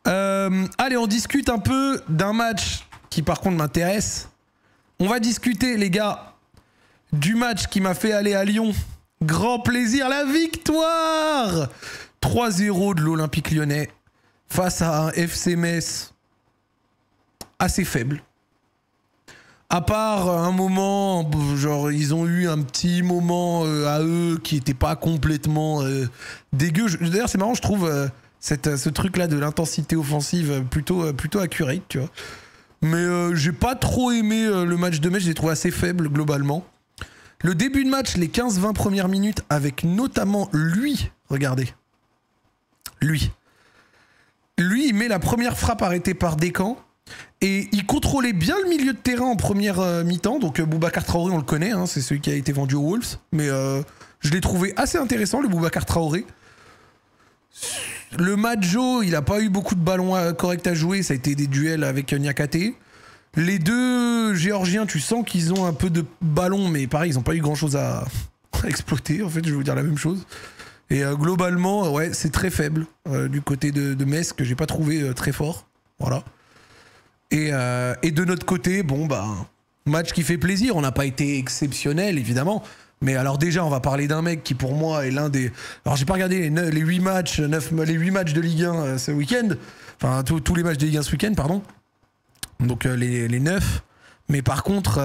Allez, on discute un peu d'un match qui par contre m'intéresse. On va discuter, les gars, du match qui m'a fait aller à Lyon. Grand plaisir, la victoire 3-0 de l'Olympique Lyonnais face à un FC Metz assez faible. À part un moment, genre ils ont eu un petit moment à eux qui n'était pas complètement dégueu. D'ailleurs c'est marrant, je trouve ce truc-là de l'intensité offensive plutôt accurate, tu vois. Mais j'ai pas trop aimé le match de Metz, je l'ai trouvé assez faible globalement. Le début de match, les 15-20 premières minutes, avec notamment lui, regardez. Lui, il met la première frappe arrêtée par Descamps. Et il contrôlait bien le milieu de terrain en première mi-temps. Donc Boubacar Traoré, on le connaît, hein, c'est celui qui a été vendu aux Wolves. Mais je l'ai trouvé assez intéressant, le Boubacar Traoré. Le Madjo, il n'a pas eu beaucoup de ballons corrects à jouer. Ça a été des duels avec Niakate. Les deux Géorgiens, tu sens qu'ils ont un peu de ballon, mais pareil, ils n'ont pas eu grand-chose à exploiter. En fait, je vais vous dire la même chose. Et globalement, ouais, c'est très faible du côté de Metz, que j'ai pas trouvé très fort. Voilà. Et de notre côté, bon, bah, match qui fait plaisir. On n'a pas été exceptionnel, évidemment. Mais alors déjà, on va parler d'un mec qui, pour moi, est l'un des... Alors, j'ai pas regardé les 8 matchs de Ligue 1 ce week-end. Enfin, tous les matchs de Ligue 1 ce week-end, pardon. Donc, les 9. Mais par contre,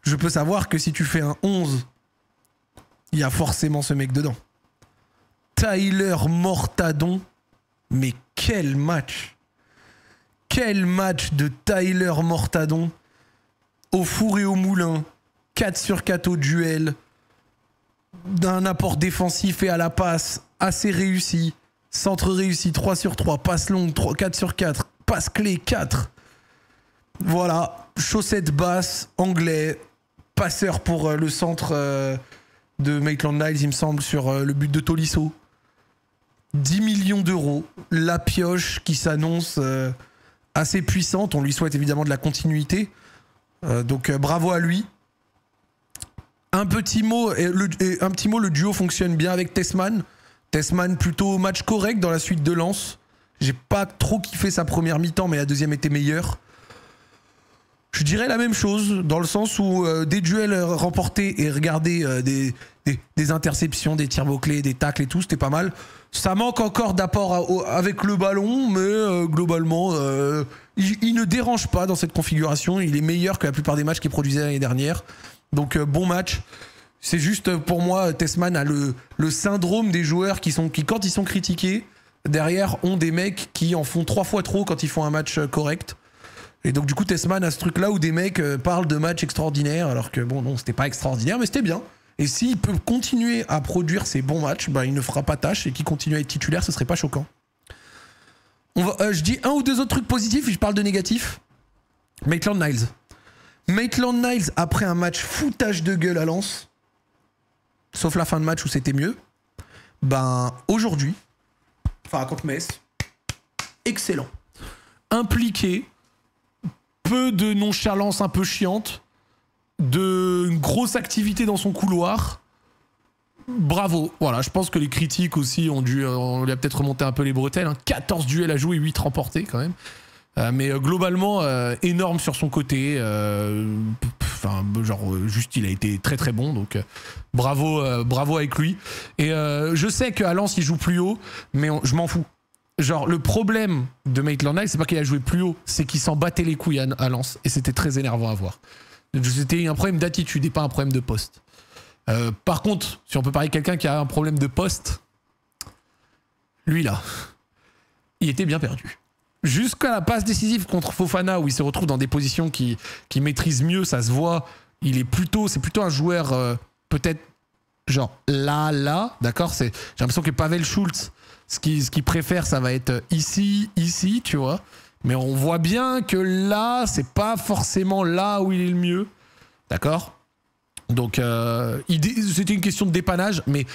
je peux savoir que si tu fais un 11, il y a forcément ce mec dedans. Tyler Mortadon. Mais quel match! Quel match de Tyler Mortadon, au four et au moulin, 4 sur 4 au duel, d'un apport défensif et à la passe assez réussi, centre réussi 3 sur 3, passe longue 4 sur 4, passe clé 4. Voilà, chaussettes basses, anglais, passeur pour le centre de Maitland-Niles, il me semble, sur le but de Tolisso. 10 millions d'euros, la pioche qui s'annonce... assez puissante, on lui souhaite évidemment de la continuité. Donc bravo à lui. Un petit mot, le duo fonctionne bien avec Tessman. Tessman plutôt match correct dans la suite de Lens. J'ai pas trop kiffé sa première mi-temps, mais la deuxième était meilleure. Je dirais la même chose, dans le sens où des duels remportés et regarder des interceptions, des tirs bouclés, des tacles et tout, c'était pas mal. Ça manque encore d'apport avec le ballon, mais globalement, il ne dérange pas dans cette configuration. Il est meilleur que la plupart des matchs qu'il produisait l'année dernière. Donc bon match. C'est juste pour moi, Tessman a le syndrome des joueurs qui quand ils sont critiqués, derrière ont des mecs qui en font 3 fois trop quand ils font un match correct. Et donc du coup Tessman a ce truc là où des mecs parlent de matchs extraordinaires alors que bon non c'était pas extraordinaire mais c'était bien. Et s'il peut continuer à produire ces bons matchs, bah, il ne fera pas tâche et qu'il continue à être titulaire, ce serait pas choquant. Je dis un ou deux autres trucs positifs et je parle de négatifs. Maitland-Niles. Maitland-Niles après un match foutage de gueule à Lens, sauf la fin de match où c'était mieux, ben aujourd'hui, enfin contre Metz, excellent. Impliqué, peu de nonchalance un peu chiante, de une grosse activité dans son couloir. Bravo. Voilà, je pense que les critiques aussi on lui a peut-être remonté un peu les bretelles. Hein. 14 duels à jouer, 8 remportés quand même. Mais globalement, énorme sur son côté. Enfin, juste, il a été très très bon. Donc, bravo avec lui. Et je sais qu'à Lens, il joue plus haut, mais je m'en fous. Genre, le problème de Maitland-Niles, c'est pas qu'il a joué plus haut, c'est qu'il s'en battait les couilles à Lens. Et c'était très énervant à voir. C'était un problème d'attitude et pas un problème de poste. Par contre, si on peut parler de quelqu'un qui a un problème de poste, lui là, il était bien perdu. Jusqu'à la passe décisive contre Fofana où il se retrouve dans des positions qui maîtrise mieux, ça se voit. C'est plutôt un joueur peut-être genre là, d'accord. J'ai l'impression que Pavel Schultz, ce qu'il préfère, ça va être ici, tu vois. Mais on voit bien que là, c'est pas forcément là où il est le mieux, d'accord. Donc c'était une question de dépannage, mais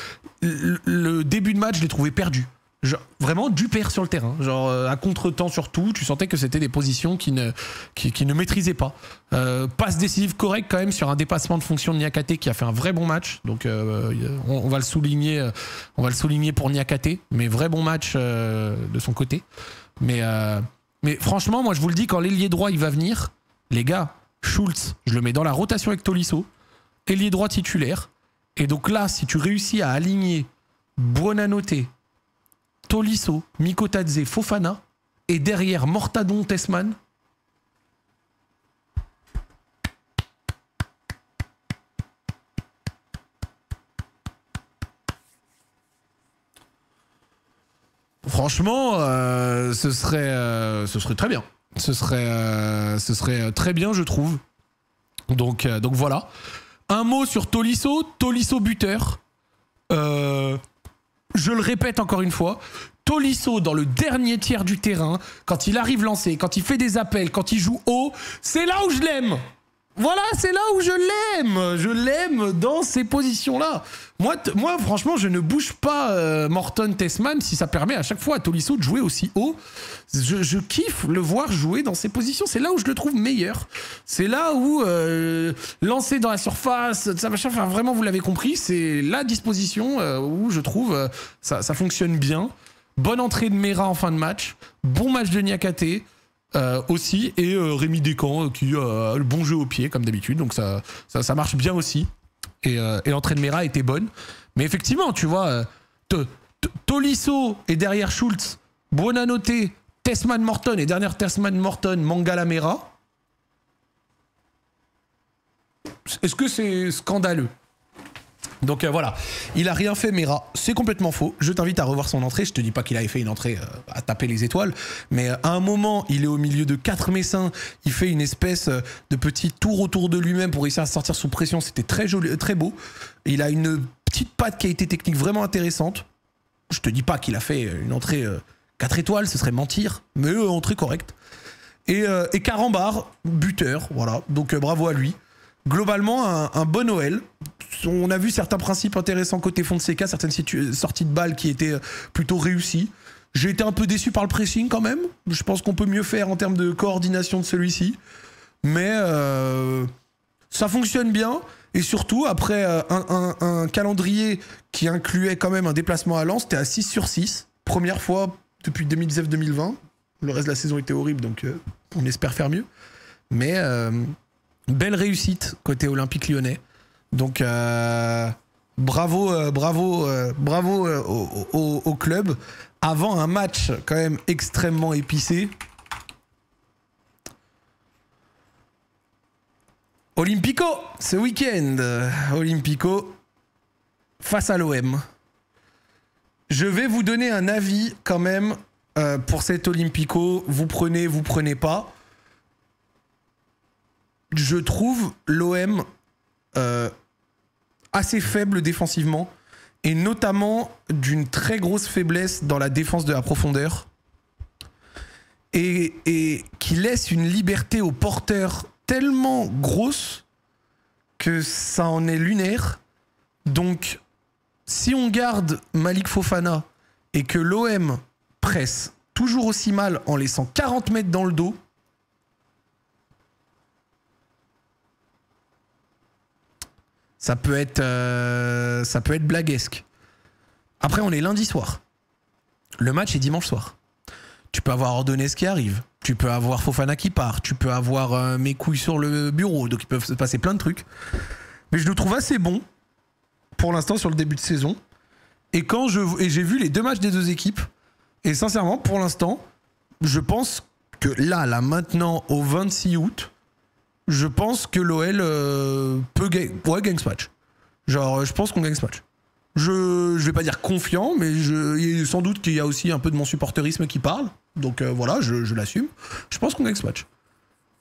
le début de match, je l'ai trouvé perdu. vraiment du père sur le terrain, genre à contre-temps surtout, tu sentais que c'était des positions qui ne maîtrisaient pas. Passe décisive correcte quand même sur un dépassement de fonction de Niakate qui a fait un vrai bon match, donc on va le souligner pour Niakate, mais vrai bon match de son côté. Mais franchement, moi je vous le dis, quand l'ailier droit il va venir, les gars, Schultz, je le mets dans la rotation avec Tolisso, ailier droit titulaire, et donc là, si tu réussis à aligner Buonanotte, Tolisso, Mikotadze, Fofana, et derrière Mortadon, Tessman. Franchement, ce serait très bien. Ce serait très bien, je trouve. Donc voilà. Un mot sur Tolisso. Tolisso buteur. Je le répète encore une fois, Tolisso dans le dernier tiers du terrain, quand il arrive lancé, quand il fait des appels, quand il joue haut, c'est là où je l'aime. Voilà, c'est là où je l'aime. Je l'aime dans ces positions-là. Moi, franchement, je ne bouge pas Morton Tessman si ça permet à chaque fois à Tolisso de jouer aussi haut. Je kiffe le voir jouer dans ces positions. C'est là où je le trouve meilleur. C'est là où lancer dans la surface, ça machin. Enfin, vraiment, vous l'avez compris, c'est la disposition où je trouve ça fonctionne bien. Bonne entrée de Mera en fin de match. Bon match de Niakate. Aussi, et Rémi Descamps qui a le bon jeu au pied comme d'habitude, donc ça marche bien aussi, et l'entrée de Mera était bonne, mais effectivement tu vois, Tolisso et derrière Schultz, Buonanotte, Tessman Morton et derrière Tessman Morton, Mangala Mera, est-ce que c'est scandaleux? Donc voilà, il a rien fait Mera, c'est complètement faux. Je t'invite à revoir son entrée, je te dis pas qu'il avait fait une entrée à taper les étoiles, mais à un moment, il est au milieu de 4 Messins, il fait une espèce de petit tour autour de lui-même pour réussir à sortir sous pression, c'était très joli, très beau. Il a une petite patte qualité technique vraiment intéressante. Je te dis pas qu'il a fait une entrée 4 étoiles, ce serait mentir, mais entrée correcte. Et Carambar, buteur, voilà, donc bravo à lui. Globalement, un bon OL. On a vu certains principes intéressants côté Fonseca, certaines sorties de balles qui étaient plutôt réussies. J'ai été un peu déçu par le pressing quand même. Je pense qu'on peut mieux faire en termes de coordination de celui-ci. Mais ça fonctionne bien. Et surtout, après un calendrier qui incluait quand même un déplacement à Lens, c'était à 6 sur 6. Première fois depuis 2019-2020. Le reste de la saison était horrible, donc on espère faire mieux. Mais... belle réussite côté Olympique Lyonnais. Donc bravo au club. Avant un match quand même extrêmement épicé. Olympico, ce week-end. Olympico face à l'OM. Je vais vous donner un avis quand même pour cet Olympico. Vous prenez pas. Je trouve l'OM assez faible défensivement et notamment d'une très grosse faiblesse dans la défense de la profondeur et qui laisse une liberté aux porteurs tellement grosse que ça en est lunaire. Donc si on garde Malik Fofana et que l'OM presse toujours aussi mal en laissant 40 mètres dans le dos, ça peut être blaguesque. Après, on est lundi soir. Le match est dimanche soir. Tu peux avoir Ordonez qui arrive. Tu peux avoir Fofana qui part. Tu peux avoir mes couilles sur le bureau. Donc, il peut se passer plein de trucs. Mais je le trouve assez bon, pour l'instant, sur le début de saison. Et j'ai vu les deux matchs des deux équipes. Et sincèrement, pour l'instant, je pense que là, maintenant, au 26 août, je pense que l'OL gagne ce match. Genre, je pense qu'on gagne ce match. Je vais pas dire confiant, mais sans doute qu'il y a aussi un peu de mon supporterisme qui parle. Donc voilà, je l'assume. Je pense qu'on gagne ce match.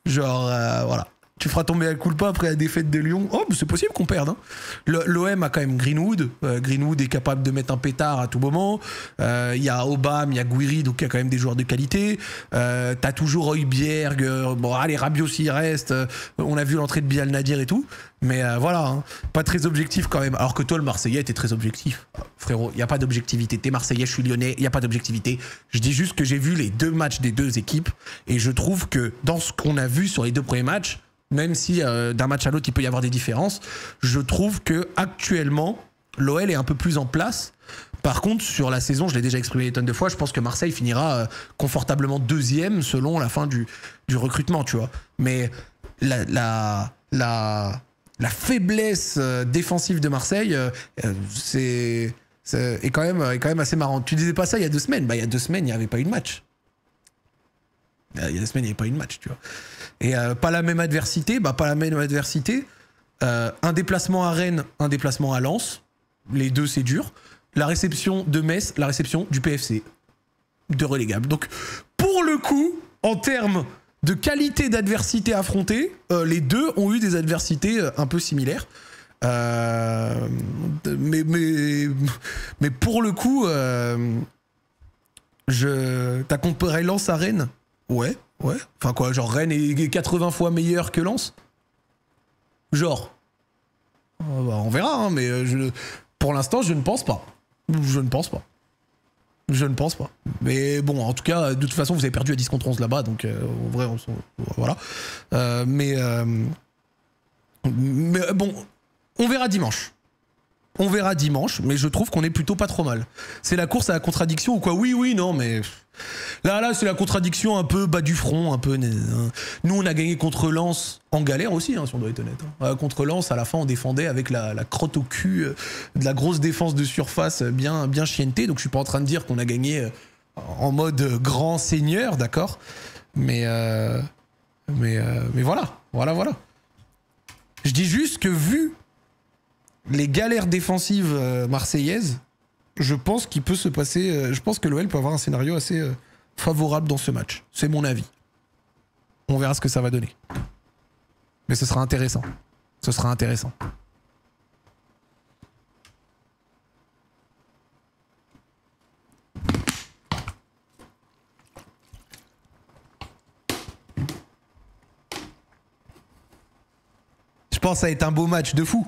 Genre, voilà. Tu feras tomber la culpa après la défaite de Lyon. Oh, c'est possible qu'on perde. Hein. L'OM a quand même Greenwood. Greenwood est capable de mettre un pétard à tout moment. Il y a Obama, il y a Guiri, donc il y a quand même des joueurs de qualité. T'as toujours Højbjerg. Bon, allez, Rabiot s'il reste. On a vu l'entrée de Bilal Nadir et tout. Mais voilà, hein, pas très objectif quand même. Alors que toi, le Marseillais, t'es très objectif. Frérot, il n'y a pas d'objectivité. T'es Marseillais, je suis Lyonnais, il n'y a pas d'objectivité. Je dis juste que j'ai vu les 2 matchs des 2 équipes. Et je trouve que dans ce qu'on a vu sur les 2 premiers matchs, même si d'un match à l'autre il peut y avoir des différences, je trouve que actuellement l'OL est un peu plus en place. Par contre, sur la saison, je l'ai déjà exprimé des tonnes de fois, je pense que Marseille finira confortablement 2e selon la fin du recrutement, tu vois. Mais la faiblesse défensive de Marseille, est quand même assez marrant. Tu disais pas ça il y a 2 semaines. Bah, il y a 2 semaines, il n'y avait pas eu de match. Il y a 2 semaines, il n'y avait pas eu de match, tu vois. Et pas la même adversité, un déplacement à Rennes, un déplacement à Lens. Les 2, c'est dur. La réception de Metz, la réception du PFC. De relégable. Donc, pour le coup, en termes de qualité d'adversité affrontée, les 2 ont eu des adversités un peu similaires. Mais pour le coup, t'as comparé Lens à Rennes? Ouais. Enfin quoi, genre Rennes est 80 fois meilleur que Lens? Genre. On verra, hein, mais pour l'instant, je ne pense pas. Je ne pense pas. Mais bon, en tout cas, de toute façon, vous avez perdu à 10 contre 11 là-bas, donc en vrai, voilà. Mais bon, on verra dimanche. Mais je trouve qu'on est plutôt pas trop mal. C'est la course à la contradiction ou quoi? Oui, non, mais... Là, c'est la contradiction un peu bas du front, un peu... Nous, on a gagné contre Lens en galère aussi, hein, si on doit être honnête. Contre Lens, à la fin, on défendait avec la crotte au cul, de la grosse défense de surface bien chiennetée. Donc, je suis pas en train de dire qu'on a gagné en mode grand seigneur, d'accord? Mais voilà. Je dis juste que vu les galères défensives marseillaises, je pense qu'il peut se passer... je pense que l'OL peut avoir un scénario assez favorable dans ce match. C'est mon avis. On verra ce que ça va donner. Mais ce sera intéressant. Je pense que ça va être un beau match de fou.